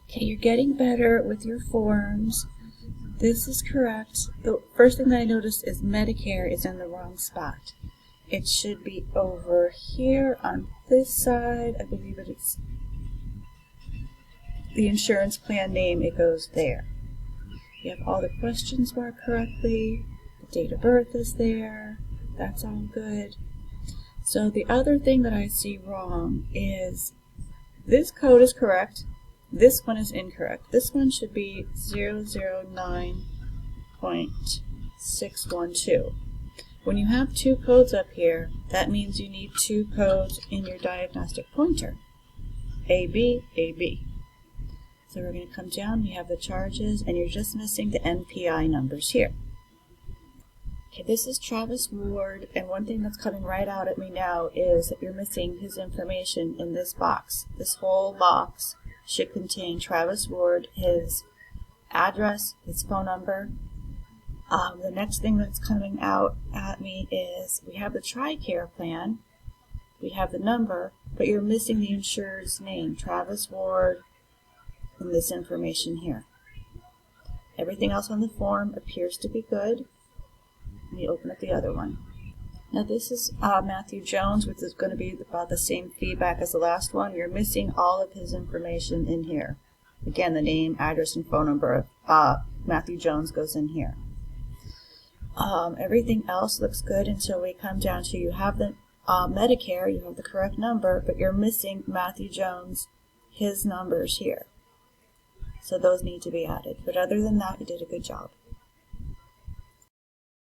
Okay, you're getting better with your forms. This is correct. The first thing that I noticed is Medicare is in the wrong spot. It should be over here on this side. I believe it's the insurance plan name. It goes there. You have all the questions marked correctly. The date of birth is there. That's all good. So the other thing that I see wrong is this code is correct. This one is incorrect. This one should be 009.612. When you have two codes up here, that means you need two codes in your diagnostic pointer. AB, AB. So we're going to come down, we have the charges, and you're just missing the NPI numbers here. Okay, this is Travis Ward, and one thing that's coming right out at me now is that you're missing his information in this box. This whole box should contain Travis Ward, his address, his phone number. The next thing that's coming out at me is we have the TRICARE plan, we have the number, but you're missing the insurer's name, Travis Ward, and this information here. Everything else on the form appears to be good. Let me open up the other one. Now this is Matthew Jones, which is going to be about the same feedback as the last one. You're missing all of his information in here. Again, the name, address, and phone number of Matthew Jones goes in here. Everything else looks good until we come down to you have the Medicare, you have the correct number, but you're missing Matthew Jones, his numbers here. So those need to be added. But other than that, you did a good job.